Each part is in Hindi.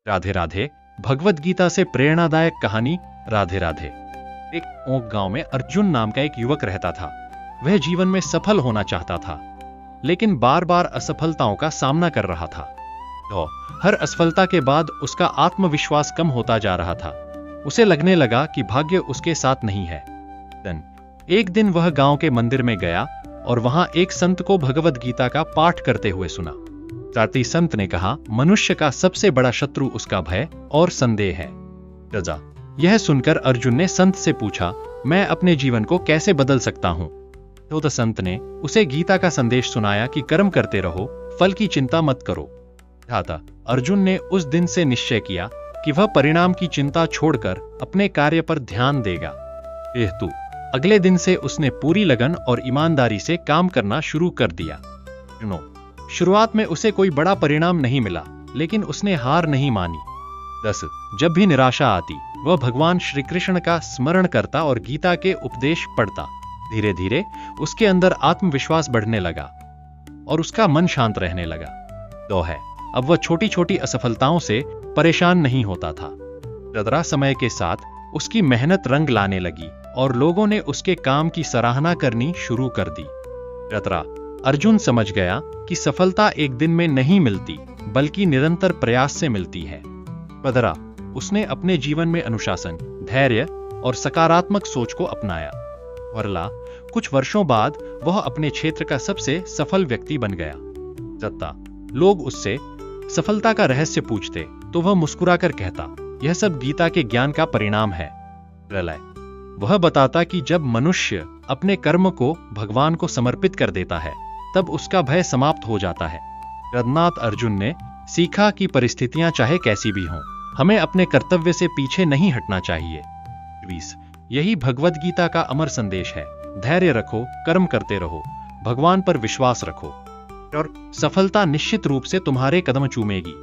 राधे राधे। भगवद गीता से प्रेरणादायक कहानी। राधे राधे। एक ओक गांव में अर्जुन नाम का एक युवक रहता था। वह जीवन में सफल होना चाहता था, लेकिन बार बार असफलताओं का सामना कर रहा था। तो हर असफलता के बाद उसका आत्मविश्वास कम होता जा रहा था। उसे लगने लगा कि भाग्य उसके साथ नहीं है। एक दिन वह गांव के मंदिर में गया और वहां एक संत को भगवद गीता का पाठ करते हुए सुना। साथी संत ने कहा, मनुष्य का सबसे बड़ा शत्रु उसका भय और संदेह है। रजा। यह सुनकर अर्जुन ने संत से पूछा, मैं अपने जीवन को कैसे बदल सकता हूं? तो संत ने उसे गीता का संदेश सुनाया कि कर्म करते रहो, फल की चिंता मत करो। था अर्जुन ने उस दिन से निश्चय किया कि वह परिणाम की चिंता छोड़कर अपने कार्य पर ध्यान देगा। हेतु अगले दिन से उसने पूरी लगन और ईमानदारी से काम करना शुरू कर दिया। शुरुआत में उसे कोई बड़ा परिणाम नहीं मिला, लेकिन उसने हार नहीं मानी। 10 जब भी निराशा आती, वह भगवान श्री कृष्ण का स्मरण करता और गीता के उपदेश पढ़ता। धीरे धीरे उसके अंदर आत्मविश्वास बढ़ने लगा और उसका मन शांत रहने लगा। 2 अब वह छोटी छोटी असफलताओं से परेशान नहीं होता था। जरा समय के साथ उसकी मेहनत रंग लाने लगी और लोगों ने उसके काम की सराहना करनी शुरू कर दी। अर्जुन समझ गया कि सफलता एक दिन में नहीं मिलती, बल्कि निरंतर प्रयास से मिलती है। उसने अपने जीवन में अनुशासन, धैर्य और सकारात्मक सोच को अपनाया। कुछ वर्षों बाद वह अपने क्षेत्र का सबसे सफल व्यक्ति बन गया। लोग उससे सफलता का रहस्य पूछते तो वह मुस्कुराकर कहता, यह सब गीता के ज्ञान का परिणाम है। वह बताता कि जब मनुष्य अपने कर्म को भगवान को समर्पित कर देता है, तब उसका भय समाप्त हो जाता है। रघुनाथ अर्जुन ने सीखा कि परिस्थितियां चाहे कैसी भी हों, हमें अपने कर्तव्य से पीछे नहीं हटना चाहिए। 20 यही भगवद गीता का अमर संदेश है। धैर्य रखो, कर्म करते रहो, भगवान पर विश्वास रखो और सफलता निश्चित रूप से तुम्हारे कदम चूमेगी।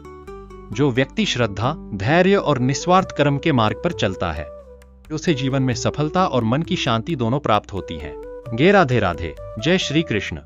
जो व्यक्ति श्रद्धा, धैर्य और निस्वार्थ कर्म के मार्ग पर चलता है, उसे जीवन में सफलता और मन की शांति दोनों प्राप्त होती हैं। गे राधे राधे। जय श्री कृष्ण।